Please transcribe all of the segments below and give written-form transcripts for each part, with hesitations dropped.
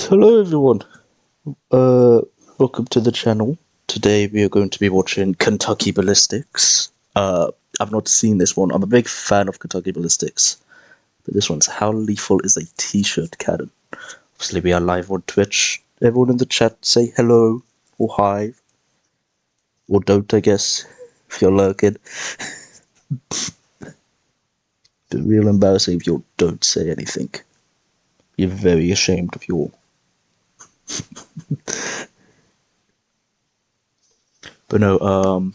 Hello everyone, welcome to the channel. Today we are going to be watching Kentucky Ballistics. I've not seen this one. I'm a big fan of Kentucky Ballistics, but this one's how lethal is a t-shirt cannon. Obviously we are live on Twitch. Everyone in the chat say hello, or hi, or don't I guess, if you're lurking. Be real embarrassing if you don't say anything. You're very ashamed of you all. But no,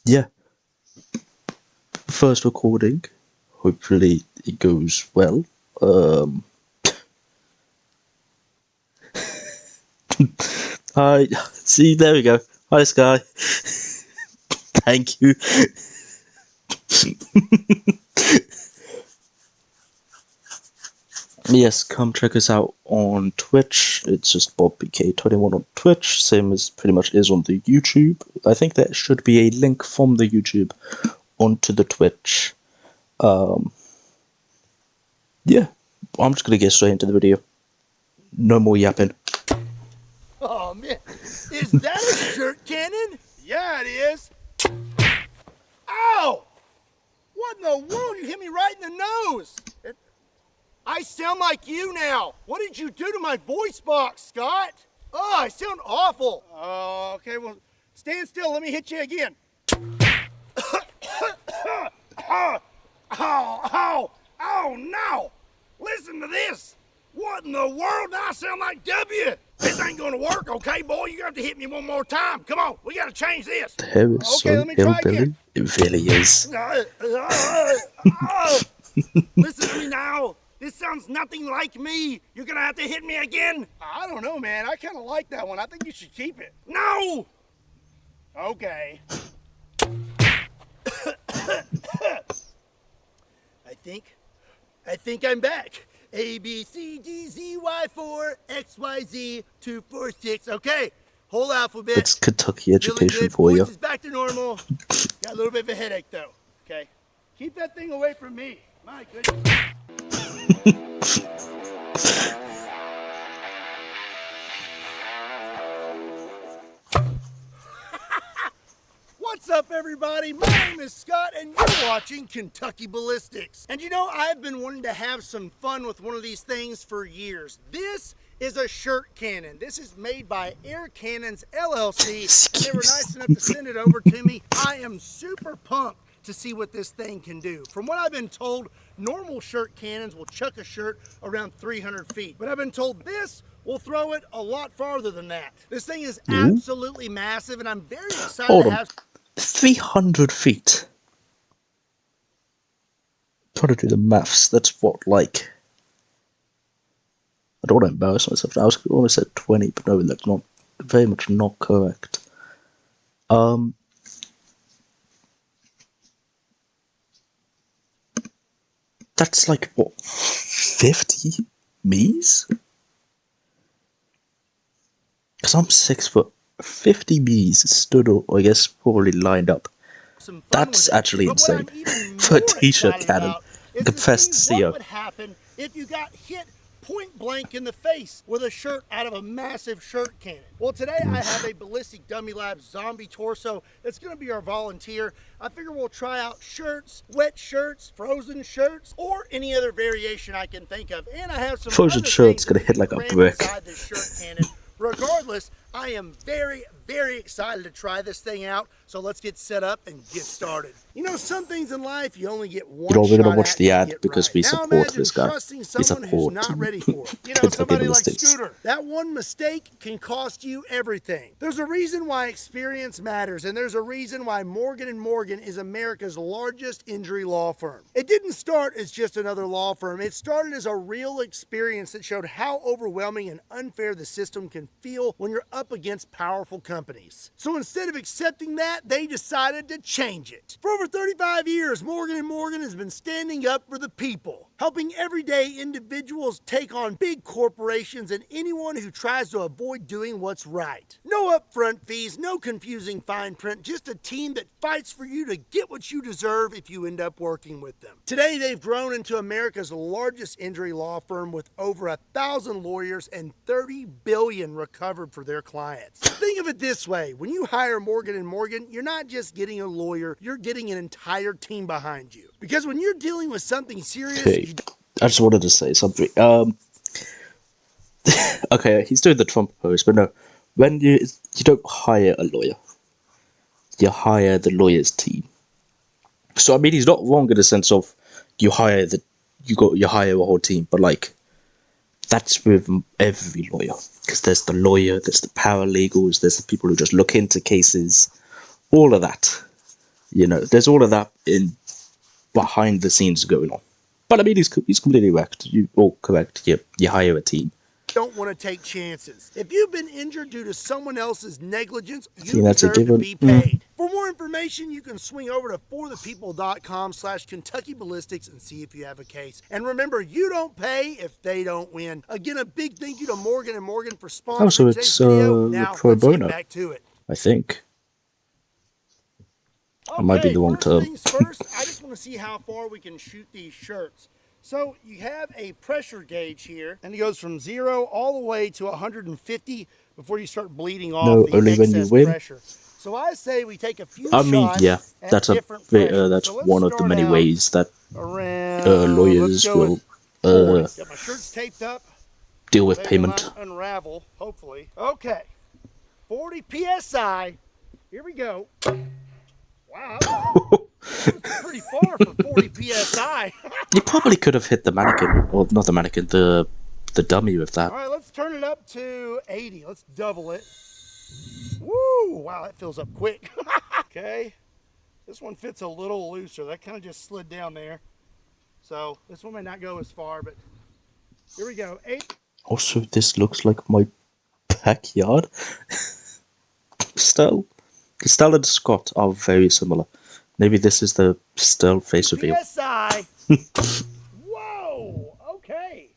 yeah. First recording. Hopefully it goes well. Hi. See, there we go. Hi, Sky. Thank you. Yes, come check us out on Twitch. It's just BobBK21 on Twitch, same as pretty much is on the YouTube. I think there should be a link from the YouTube onto the Twitch. Yeah, I'm just gonna get straight into the video. No more yapping. Oh man, is that a shirt cannon? Yeah, it is. Ow! What in the world? You hit me right in the nose. I sound like you now. What did you do to my voice box, Scott? Oh, I sound awful. Oh, okay, well, stand still. Let me hit you again. Oh, no. Listen to this. What in the world? I sound like W. This ain't gonna work, okay, boy? You have to hit me one more time. Come on, we gotta change this. The hair is Okay, so let me try hillbilly. again. It really is. Listen to me now. This sounds nothing like me. You're gonna have to hit me again. I don't know, man. I kind of like that one. I think you should keep it. No. Okay. I think I'm back. A, B, C, D, Z, Y, 4, X, Y, Z, 2, 4, 6. Okay, whole alphabet. It's Kentucky education Feeling good. for you. Voice is back to normal. Got a little bit of a headache though. Okay, keep that thing away from me. My goodness. What's up, everybody? My name is Scott, and you're watching Kentucky Ballistics. And you know, I've been wanting to have some fun with one of these things for years. This is a shirt cannon. This is made by Air Cannons LLC. They were nice enough to send it over to me. I am super pumped to see what this thing can do. From what I've been told, normal shirt cannons will chuck a shirt around 300 feet. But I've been told this will throw it a lot farther than that. This thing is absolutely massive, and I'm very excited to have... 300 feet. Trying to do the maths. That's what, like... I don't want to embarrass myself. I was almost at 20, but no, that's not very much not correct. That's like what, 50 Ms? Because I'm 6 foot. 50 Ms stood up, I guess, probably lined up. That's actually insane. For a t-shirt cannon. Confess to see what would happen if you got hit point blank in the face with a shirt out of a massive shirt cannon. Well, today I have a Ballistic Dummy Lab zombie torso that's going to be our volunteer. I figure we'll try out shirts, wet shirts, frozen shirts, or any other variation I can think of. And I have some frozen shirt's gonna hit like a brick. Inside this shirt cannon. Regardless, I am very, very excited to try this thing out. So let's get set up and get started. You know, some things in life you only get one You don't really shot watch at the to ad get because right. we Now support imagine this guy. trusting We someone who's support not ready for it. You know, Kentucky somebody like Ballistics. Scooter. That one mistake can cost you everything. There's a reason why experience matters, and there's a reason why Morgan & Morgan is America's largest injury law firm. It didn't start as just another law firm. It started as a real experience that showed how overwhelming and unfair the system can feel when you're up against powerful companies. So instead of accepting that, they decided to change it. For over 35 years, Morgan & Morgan has been standing up for the people. helping everyday individuals take on big corporations and anyone who tries to avoid doing what's right. No upfront fees, no confusing fine print, just a team that fights for you to get what you deserve if you end up working with them. Today, they've grown into America's largest injury law firm with over 1,000 lawyers and $30 billion recovered for their clients. Think of it this way, when you hire Morgan & Morgan, you're not just getting a lawyer, you're getting an entire team behind you. Because when you're dealing with something serious, Okay, I just wanted to say something. Okay, he's doing the Trump pose, but no, when you don't hire a lawyer, you hire the lawyer's team. So I mean, he's not wrong in the sense of you hire a whole team, but like that's with every lawyer, because there's the lawyer, there's the paralegals, there's the people who just look into cases, all of that. You know, there's all of that in behind the scenes going on. But I mean, he's completely correct. Correct. You hire a team. don't want to take chances. If you've been injured due to someone else's negligence, you think that's a deserve to given. be paid. For more information, you can swing over to forthepeople.com/Kentucky Ballistics and see if you have a case. And remember, you don't pay if they don't win. Again, a big thank you to Morgan & Morgan for sponsoring so today's it's video. Now, pro let's get bono. back to it. I think. It might be the wrong term. First things first, I just want to see how far we can shoot these shirts. So you have a pressure gauge here, and it goes from 0 all the way to 150 before you start bleeding off the only when you excess win. pressure. So I say we take a few I mean, shots yeah, at that's different pressures. that's So let's one of the start many out ways that around, lawyers will got my shirts taped up. deal with They will payment. not unravel, hopefully. Okay, 40 PSI. Here we go. Wow, that was pretty far for 40 PSI. You probably could have hit the mannequin, or not the mannequin, the dummy with that. All right, let's turn it up to 80. Let's double it. Woo! Wow, that fills up quick. Okay, this one fits a little looser. That kind of just slid down there. So this one may not go as far, but here we go. 8. Also, this looks like my backyard. Still, the Stella and Scott are very similar. Maybe this is the still face reveal. PSI. Whoa! Okay,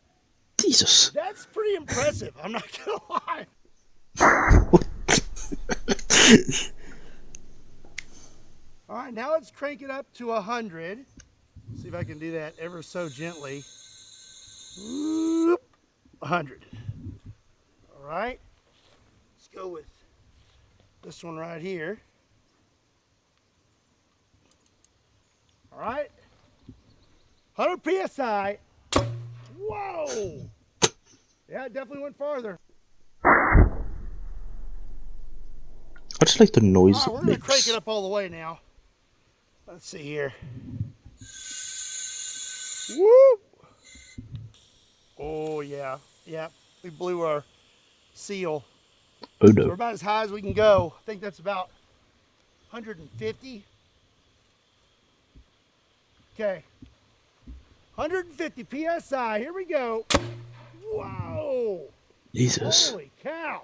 Jesus. that's pretty impressive. I'm not gonna lie. All right, now let's crank it up to 100. See if I can do that ever so gently. Whoop, 100. All right, let's go with this one right here. All right, 100 PSI. Whoa! Yeah, it definitely went farther. I just like the noise All right, we're it gonna crank makes. it up all the way now. Let's see here. Whoop! Oh yeah, yeah. We blew our seal. Oh So we're no. about as high as we can go. I think that's about 150. Okay. 150 PSI. Here we go. Whoa! Jesus. Holy cow!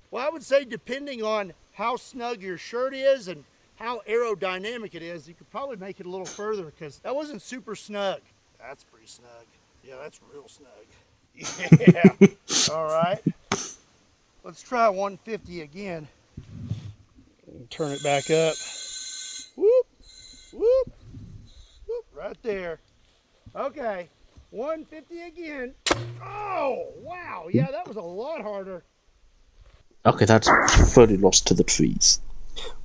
Well, I would say depending on how snug your shirt is and how aerodynamic it is, you could probably make it a little further because that wasn't super snug. That's pretty snug. Yeah, that's real snug. Yeah. All right. Let's try 150 again. Turn it back up. Whoop, whoop, whoop, right there. Okay, 150 again. Oh, wow. Yeah, that was a lot harder. Okay, that's fully lost to the trees.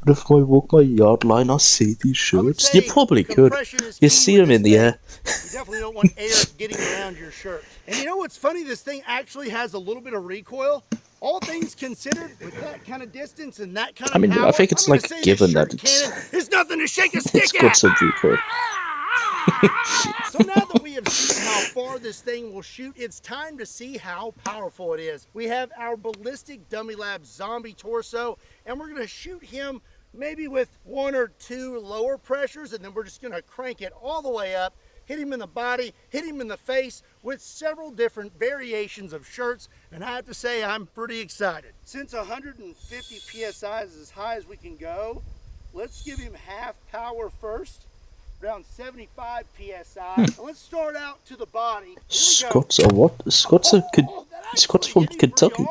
But if I walk my yard line, I see these I would shirts. say You probably could. compression is You key see with them in this the thing. air. You definitely don't want air getting around your shirt. And you know what's funny? This thing actually has a little bit of recoil. All things considered, with that kind of distance and that kind of I mean, power, I think it's I'm gonna like say given this that shirt it's cannon is nothing to shake a stick it's got at. some recoil. So now that we have seen how far this thing will shoot, it's time to see how powerful it is. We have our Ballistic Dummy Lab Zombie Torso, and we're gonna shoot him maybe with 1 or 2 lower pressures, and then we're just gonna crank it all the way up, hit him in the body, hit him in the face with several different variations of shirts, and I have to say I'm pretty excited. Since 150 PSI is as high as we can go, let's give him half power first, around 75 psi. And let's start out to the body. Scott's a what? Scott's Scott's from Kentucky.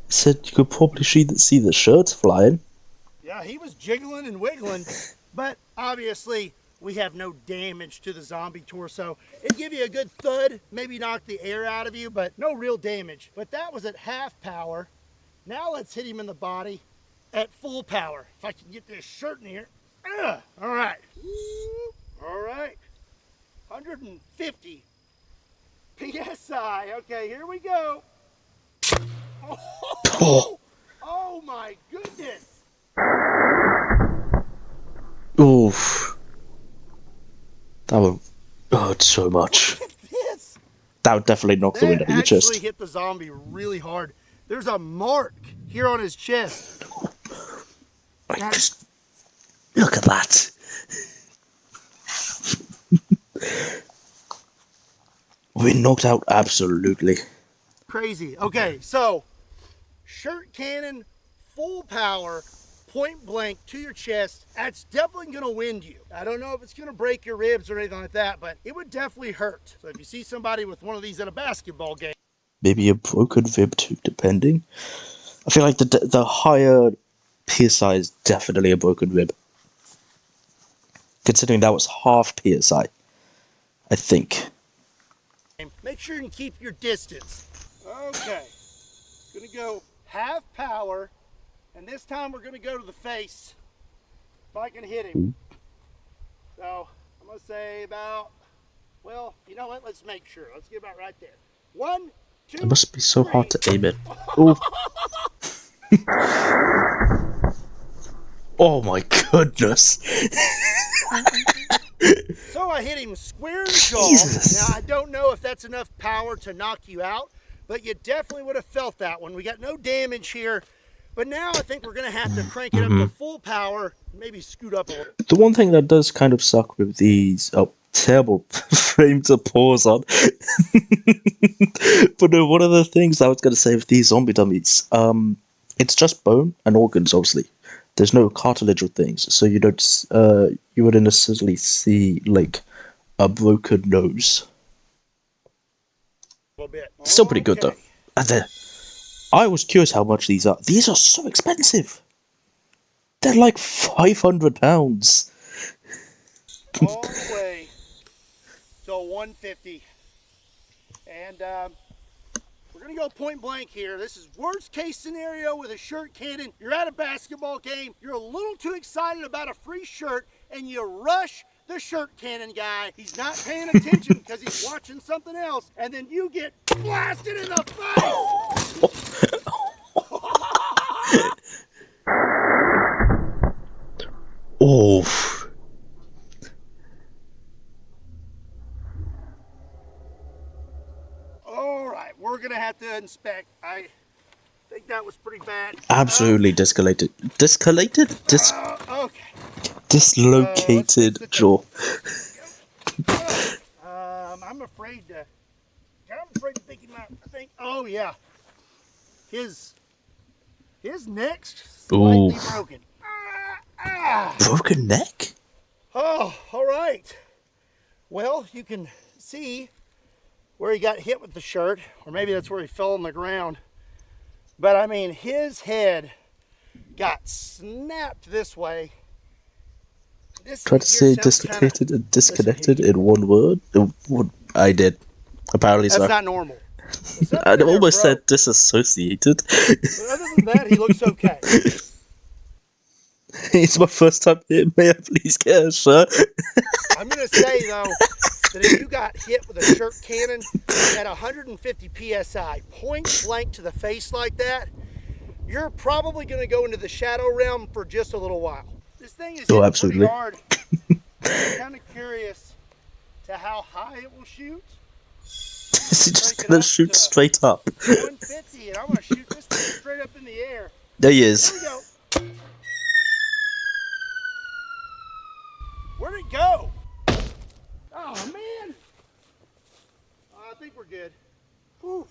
Said you could probably see the shirts flying. Yeah, he was jiggling and wiggling, but obviously we have no damage to the zombie torso. It'd give you a good thud, maybe knock the air out of you, but no real damage. But that was at half power. Now let's hit him in the body at full power. If I can get this shirt in here. All right. All right. 150 PSI. Okay, here we go. Oh my goodness. Oof. That would hurt so much. Look at this. That would definitely knock the wind out of your chest. Actually hit the zombie really hard. There's a mark here on his chest. Just look at that. We knocked out absolutely. Crazy. Okay, so shirt cannon, full power, point blank to your chest. That's definitely going to wind you. I don't know if it's going to break your ribs or anything like that, but it would definitely hurt. So if you see somebody with one of these at a basketball game, maybe a broken rib too, depending. I feel like the higher PSI is definitely a broken rib. Considering that was half PSI, I think. make sure you can keep your distance. Okay, gonna go half power, and this time we're gonna go to the face. If I can hit him. So I'm gonna say about, well, you know what? Let's make sure. Let's get about right there. 1, 2. It must be so hard to aim it. Oh. Oh my goodness. So I hit him square in the jaw. Jesus. Now I don't know if that's enough power to knock you out, but you definitely would have felt that one. We got no damage here, but now I think we're gonna have to crank it up to full power, maybe scoot up a little. The one thing that does kind of suck with these terrible frame to pause on. But no, one of the things I was going to say with these zombie dummies, it's just bone and organs, obviously. There's no cartilage or things, so you don't, you wouldn't necessarily see, like, a broken nose. A little bit. Still pretty good, though. And then, I was curious how much these are. These are so expensive! They're like £500. All the way to 150. And we're going to go point blank here. This is worst case scenario with a shirt cannon. You're at a basketball game. You're a little too excited about a free shirt, and you rush the shirt cannon guy. He's not paying attention because he's watching something else, and then you get blasted in the face. Oh. All right, we're going to have to inspect. I think that was pretty bad. Absolutely dislocated. Dislocated? Okay. Dislocated jaw. I'm afraid to pick him up. I think. Oh yeah. His neck's slightly broken. Broken neck? Oh, all right. Well, you can see where he got hit with the shirt, or maybe that's where he fell on the ground. But I mean, his head got snapped this way. Try to say dislocated and disconnected in one word? I did. Apparently so. That's not normal. I almost said disassociated. But other than that, he looks okay. It's my first time here. May I please get a shirt? I'm going to say, though, that if you got hit with a shirt cannon at 150 PSI, point blank to the face like that, you're probably going to go into the shadow realm for just a little while. This thing is hitting absolutely. pretty hard. I'm kind of curious to how high it will shoot. Is he just going to shoot straight up? 150, and I'm going to shoot this thing straight up in the air. There he is. There we go. Where'd it go? Oh, man. I think we're good. Whew.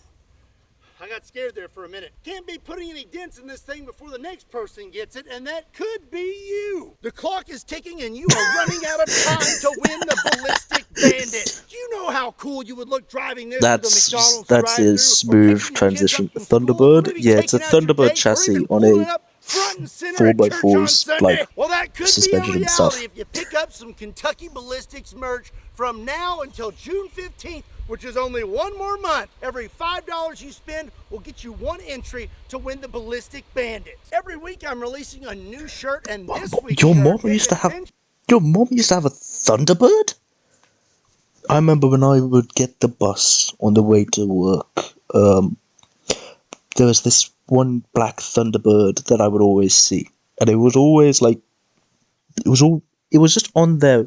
I got scared there for a minute. Can't be putting any dents in this thing before the next person gets it, and that could be you. The clock is ticking and you are running out of time to win the Ballistic Bandit. Do you know how cool you would look driving this through the McDonald's That's a drive-thru, or smooth picking your kids up transition. from school, or Thunderbird? maybe Yeah, it's a taking out your Thunderbird date, or chassis even on pulling a it up front and center at church on 4x4's Sunday? like Well, that could be a suspension and stuff. reality if you pick up some Kentucky Ballistics merch from now until June 15th, which is only one more month. Every $5 you spend will get you one entry to win the Ballistic Bandits. Every week I'm releasing a new shirt, and this week's Your shirt mom is used to have. an Your mom used to have a Thunderbird? I remember when I would get the bus on the way to work, there was this one black Thunderbird that I would always see. And it was always like, it was just on there,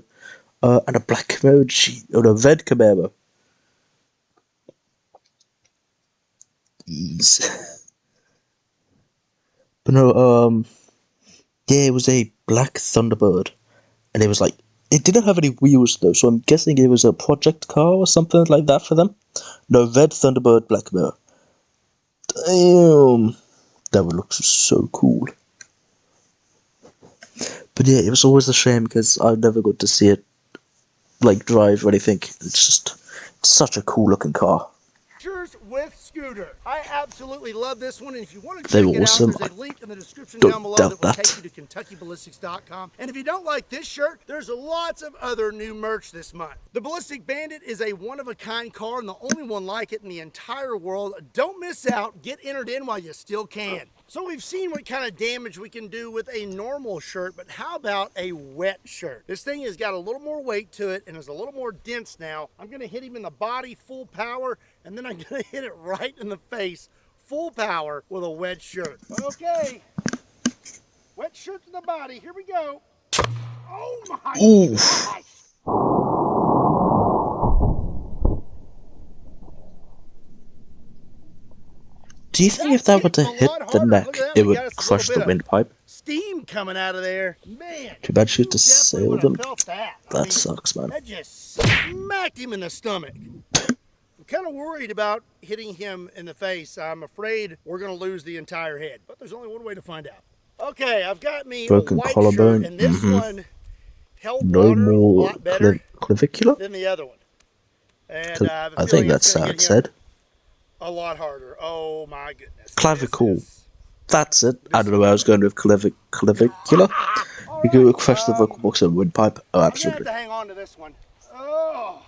and a black Camaro sheet, or a red Camaro. Jeez. But no, yeah, it was a black Thunderbird. And it was like, it didn't have any wheels though, so I'm guessing it was a project car or something like that for them. No, red Thunderbird, black mirror. Damn, that would look so cool. But yeah, it was always a shame because I never got to see it like drive or anything. It's just such a cool looking car. with Scooter. I absolutely love this one, and if you want to They check were it awesome. out, there's a link in the description Don't down below doubt that will that. take you to KentuckyBallistics.com. And if you don't like this shirt, there's lots of other new merch this month. The Ballistic Bandit is a one-of-a-kind car and the only one like it in the entire world. Don't miss out. Get entered in while you still can. So we've seen what kind of damage we can do with a normal shirt, but how about a wet shirt? This thing has got a little more weight to it and is a little more dense now. I'm gonna hit him in the body full power, and then I'm gonna hit it right in the face full power with a wet shirt. Okay, wet shirt to the body, here we go. Oh my gosh! Do you think if that were to hit the neck, it would crush the windpipe? Steam coming out of there. Man, Too bad she had to you definitely sail would them. have felt that. That sucks, man. That just smacked him in the stomach. I'm kind of worried about hitting him in the face. I'm afraid we're going to lose the entire head. But there's only one way to find out. Okay, I've got me Broken a white collarbone. shirt, and this one held No water a more lot better clavicular? than the other one. And I have a I feeling think it's that's gonna how hit it's him said. a lot harder. Oh my goodness. Clavicle. This is- That's it. I don't know where I was going with clavicular. You go across the vocal box and windpipe. Oh, I'm gonna have absolutely. to hang on to this one. Oh,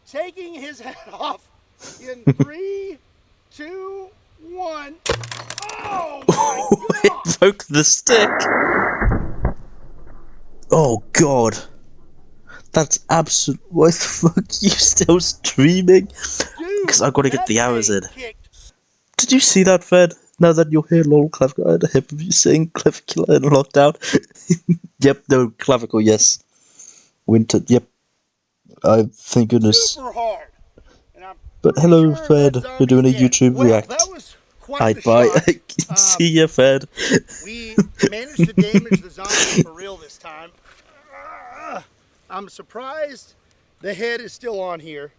taking his head off in 3, 2, 1. Oh my It God! broke the stick. Oh god. That's absolute. What the fuck? You still streaming? Because I've got to get the hours in. Did you see that, Fred? Now that you're here, lol, clavicle. I had a hip of you saying clavicular in lockdown. Yep, no, clavicle, yes. Winter, yep. Thank goodness. Super hard. And I'm But pretty hello, sure Fred. that We're doing a zombie's YouTube dead. Well, react. that was quite Hi, the bye. shot. See ya, Fred. We managed to damage the zombie for real this time. I'm surprised the head is still on here.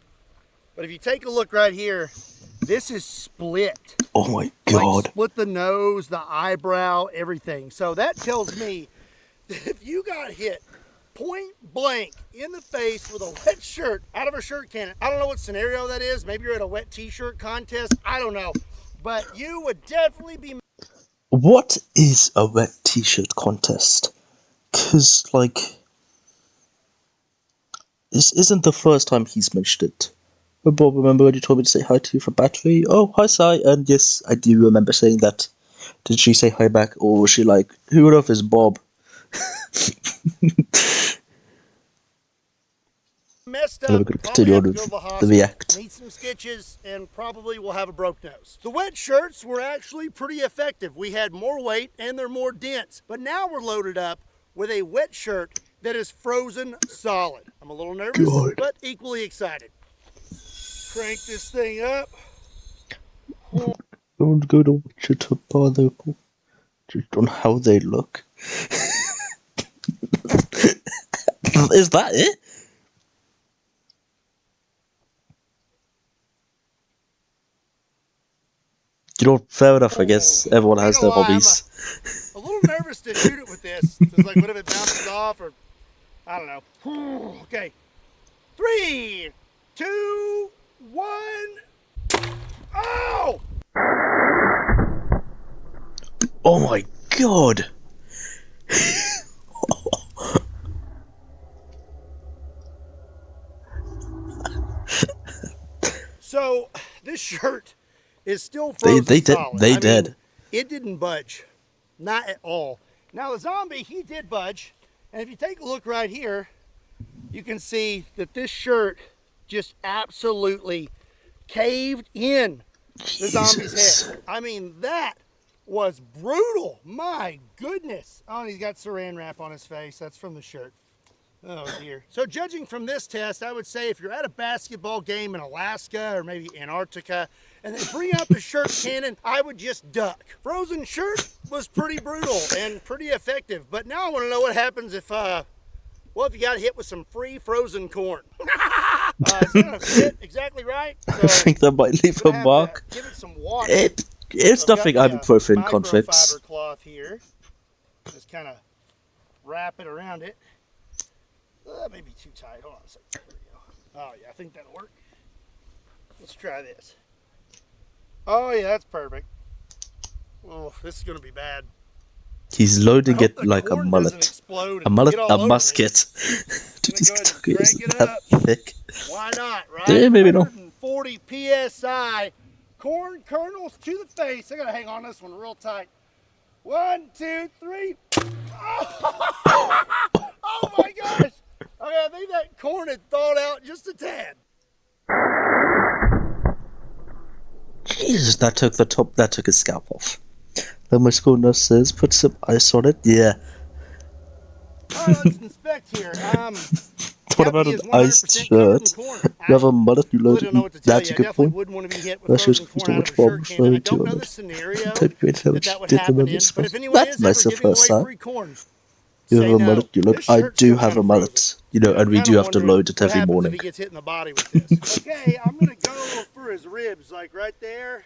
But if you take a look right here, this is split. Oh my god. Like split the nose, the eyebrow, everything. So that tells me that if you got hit point blank in the face with a wet shirt out of a shirt cannon, I don't know what scenario that is. Maybe you're at a wet t-shirt contest. I don't know. But you would definitely be... What is a wet t-shirt contest? Because, like, this isn't the first time he's mentioned it. Oh, Bob, remember when you told me to say hi to you from Battery? Oh, hi, Sai. And yes, I do remember saying that. Did she say hi back, or was she like, who on earth is Bob? messed And up, we're going to probably continue have on to go to the with the hospital, react. need some stitches, and probably will have a broke nose. The wet shirts were actually pretty effective. We had more weight and they're more dense, but now we're loaded up with a wet shirt that is frozen solid. I'm a little nervous, God. but equally excited. Crank this thing up. Don't go to watch it bother just on how they look. Is that it? You know, fair enough, I guess. Everyone I ain't has gonna their lie, hobbies. I'm a little nervous to shoot it with this. It's like, what if it bounces off, or I don't know. Okay, 3, 2, 1. Oh! Oh my god! So this shirt is still They frozen did. solid. They I mean, did. it didn't budge, not at all. Now the zombie, he did budge, and if you take a look right here, you can see that this shirt just absolutely caved in the zombie's Jesus. head. I mean, that was brutal. My goodness. Oh, and he's got saran wrap on his face. That's from the shirt. Oh dear. So judging from this test, I would say if you're at a basketball game in Alaska or maybe Antarctica and they bring out the shirt cannon, I would just duck. Frozen shirt was pretty brutal and pretty effective. But now I want to know what happens if, well, if you got hit with some free frozen corn. It's not going to fit exactly right. So I think that might leave a I'm gonna have mark. to give it some water. It's So I've nothing got the, ibuprofen conflicts. microfiber cloth here. Just kind of wrap it around it. That may be too tight. Hold on a second. There we go. Oh, yeah, I think that'll work. Let's try this. Oh, yeah, that's perfect. Oh, this is going to be bad. He's I loading hope it the like a corn doesn't mullet. explode A and mullet, get all a over me. musket. Dude, I'm this gonna go ahead and Kentucky crank isn't it that up. thick. Why not, right? Yeah, maybe not. 140 psi. Corn kernels to the face. I got to hang on this one real tight. 1, 2, 3. Oh, my gosh. Okay, I think that corn had thawed out just a tad. Jesus, that took the top. That took his scalp off. Then my school nurse says, "Put some ice on it." Yeah. All right, let's inspect here. What Yep, about he an is iced 100% covered in shirt? corn. You have I a mullet, you load really it. don't know what to tell That's you. a I good definitely point. wouldn't want to be hit with That's frozen just corn out which of a one shirt cannon. I referring to don't know on the it. scenario Don't great how that much that would did happen remember in, this but one. if anyone That's is nice ever of giving her, away sir. free corn, You say have a no. mullet, you load. This I shirt's do still have kind a of frozen. mullet. You know, And I'm and we kind do of have to wondering load it what every happens if morning. he gets hit in the body with this. Okay, I'm going to go for his ribs, like right there.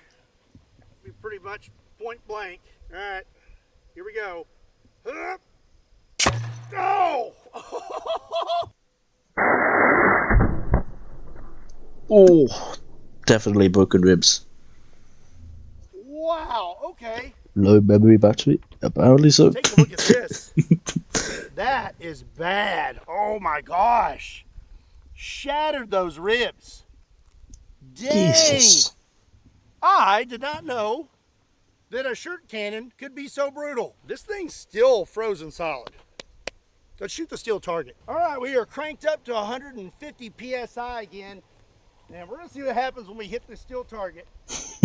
Be pretty much point blank. All right, here we go. Hup. Oh! Oh, definitely broken ribs. Wow, okay. Low memory battery? Apparently so. Take a look at this. That is bad. Oh my gosh. Shattered those ribs. Dang. Jesus. I did not know that a shirt cannon could be so brutal. This thing's still frozen solid. Let's shoot the steel target. All right, we are cranked up to 150 psi again. And we're gonna see what happens when we hit the steel target.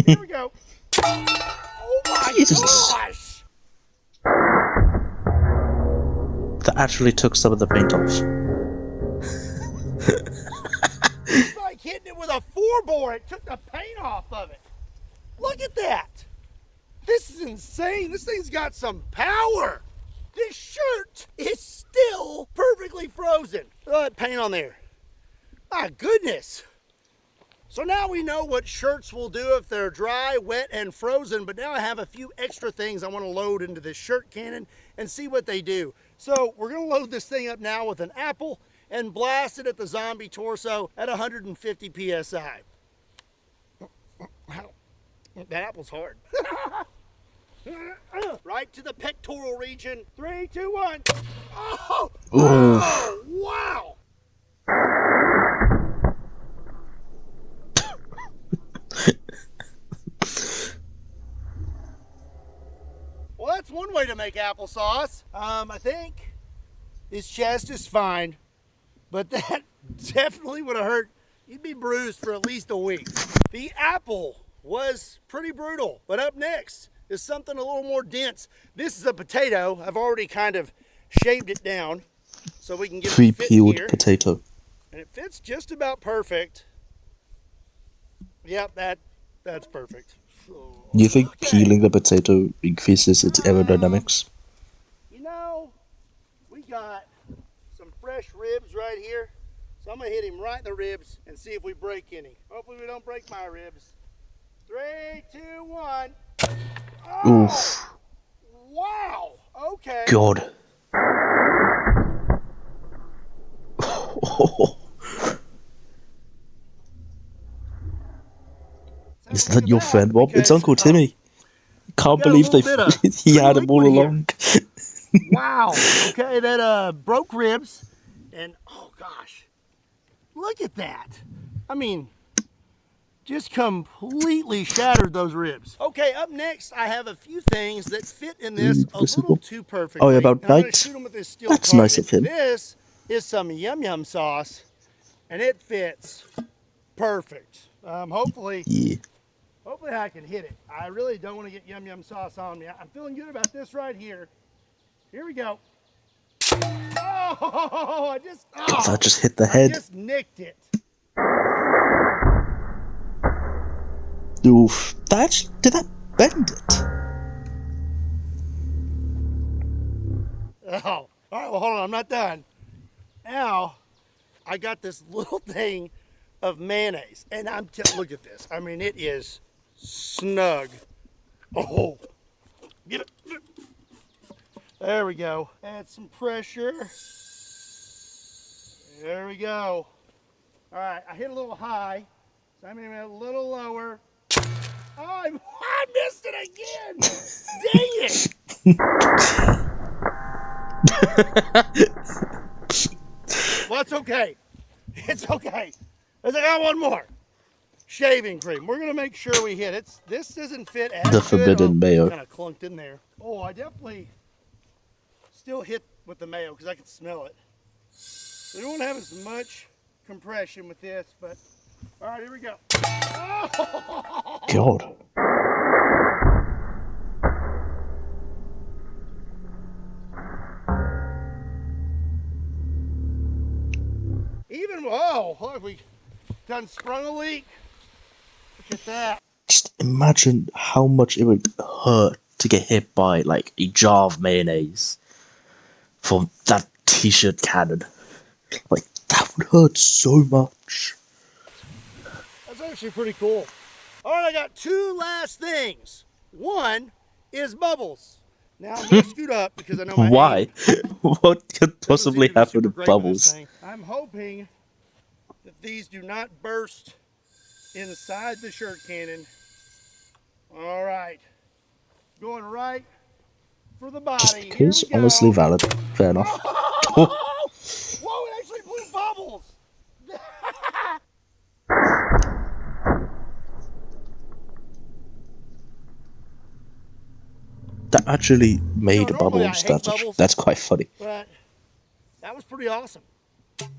Here we go. Oh my Jesus. gosh! That actually took some of the paint off. It's like hitting it with a 4-bore. It took the paint off of it. Look at that. This is insane. This thing's got some power. This shirt is still perfectly frozen. Look at that paint on there. My goodness. So now we know what shirts will do if they're dry, wet, and frozen, but now I have a few extra things I want to load into this shirt cannon and see what they do. So we're going to load this thing up now with an apple and blast it at the zombie torso at 150 psi. Wow, that apple's hard. Right to the pectoral region. 3, 2, 1. Oh, oh wow. Well, that's one way to make applesauce. I think his chest is fine, but that definitely would have hurt. You'd be bruised for at least a week. The apple was pretty brutal, but up next is something a little more dense. This is a potato. I've already kind of shaved it down so we can get it to fit Pre-peeled here. potato. And it fits just about perfect. Yep, that's perfect. Do you think Okay. peeling the potato increases its aerodynamics? You know, we got some fresh ribs right here. So I'm gonna hit him right in the ribs and see if we break any. Hopefully we don't break my ribs. 3, 2, 1. Oof. Oh, wow. Okay. God. Is Look that at your friend, Bob? It's because Uncle Timmy. Can't got a believe little bit of he free had him all liquid here. along. Wow. Okay, that broke ribs, and oh gosh, look at that. I mean, just completely shattered those ribs. Okay, up next, I have a few things that fit in this a little Visible. too Oh, yeah, perfectly, about and I'm going to night. shoot them with this steel That's nice target. of him. This is some yum yum sauce, and it fits perfect. Hopefully Yeah. I can hit it. I really don't want to get yum yum sauce on me. I'm feeling good about this right here. Here we go. Oh, God, that just hit the head. just nicked it. Oof. Did that bend it? Oh, all right, well, hold on, I'm not done. Now, I got this little thing of mayonnaise, and look at this. I mean, it is snug. Oh, get it. There we go. Add some pressure. There we go. All right, I hit a little high, so I'm going to a little lower. Oh, I missed it again. Dang it. Well, it's okay. It's okay. I got one more. Shaving cream. We're going to make sure we hit it. This doesn't fit as The good. forbidden It's mayo. kind of clunked in there. Oh, I definitely still hit with the mayo because I can smell it. We don't have as much compression with this, but all right, here we go. Oh! God. Even, oh, look, we done sprung a leak. Look at that. Just imagine how much it would hurt to get hit by, like, a jar of mayonnaise from that t-shirt cannon. Like, that would hurt so much. That's actually pretty cool. All right, I got two last things. One is bubbles. Now I'm going to scoot up because I know my Why? aim What could doesn't seem possibly to be happen super to great with this bubbles? thing. I'm hoping that these do not burst inside the shirt cannon. All right, going right for the body. Just Here because, we go. honestly valid. Fair enough. Oh! Whoa, it actually blew bubbles. That actually made Normally I bubbles. hate bubbles, That's quite funny. but that was pretty awesome.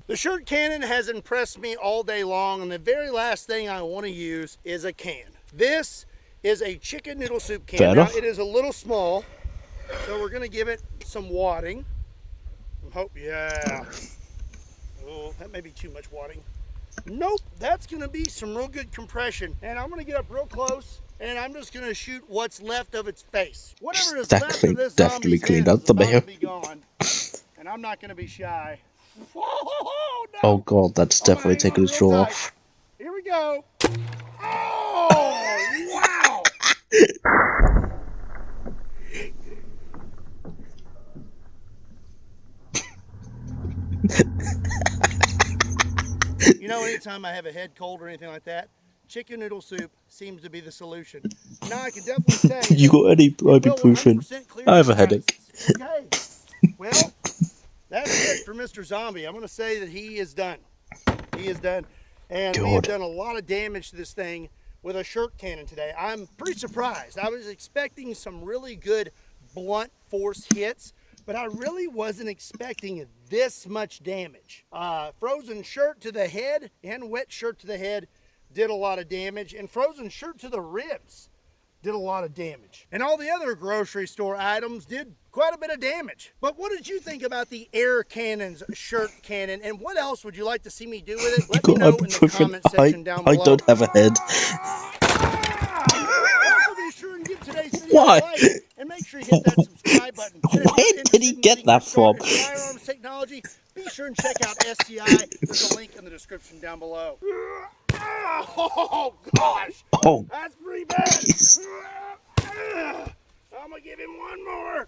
The shirt cannon has impressed me all day long, and the very last thing I want to use is a can. This is a chicken noodle soup can. Fair Now, enough. it is a little small, so we're going to give it some wadding. Yeah. Oh, that may be too much wadding. Nope, that's going to be some real good compression. And I'm going to get up real close, and I'm just going to shoot what's left of its face. Whatever is That left of this definitely zombie's head cleaned is out the about mayo. to be gone. And I'm not going to be shy. Whoa, no. Oh god, that's definitely Hang on taken its real jaw tight. off. Here we go. Oh, wow. You know, anytime I have a head cold or anything like that, chicken noodle soup seems to be the solution. Now, I can definitely say You that got any it will ibuprofen? 100% clear I have your a headache. sinuses. Okay. Well, that's it for Mr. Zombie. I'm going to say that he is done. He is done. And we have God. done a lot of damage to this thing with a shirt cannon today. I'm pretty surprised. I was expecting some really good blunt force hits, but I really wasn't expecting this much damage. Frozen shirt to the head and wet shirt to the head did a lot of damage, and frozen shirt to the ribs did a lot of damage. And all the other grocery store items did quite a bit of damage. But what did you think about the air cannon's shirt cannon, and what else would you like to see me do with it? Let me You know got in the ibuprofen? comment section down I below. don't have a head. Also, be sure and give today's video Why? a like, and make sure you hit that subscribe button. And if Where you're did interested he in get getting your that from? start in firearms technology, be sure and check out STI. There's a link in the description down below. Oh, gosh. Oh, That's pretty bad. jeez. I'm gonna give him one more.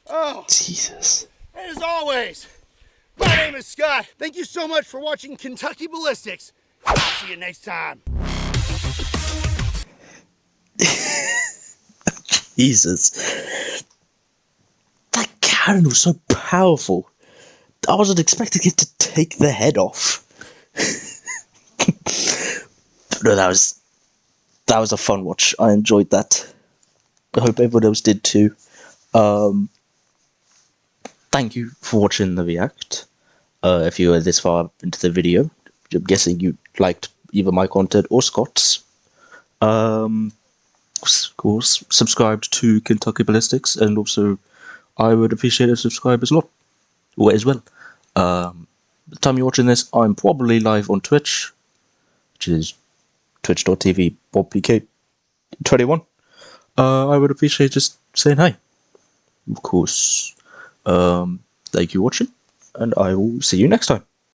Oh, Jesus. and as always, my name is Scott. Thank you so much for watching Kentucky Ballistics. I'll see you next time. Jesus. That cannon was so powerful. I wasn't expecting it to take the head off. No, that was a fun watch. I enjoyed that. I hope everyone else did too. Thank you for watching the react. If you were this far into the video, I'm guessing you liked either my content or Scott's. Of course, subscribed to Kentucky Ballistics, and also I would appreciate a subscribe as well. The time you're watching this, I'm probably live on Twitch, which is twitch.tv BobPK21. I would appreciate just saying hi. Of course. Thank you for watching, and I will see you next time.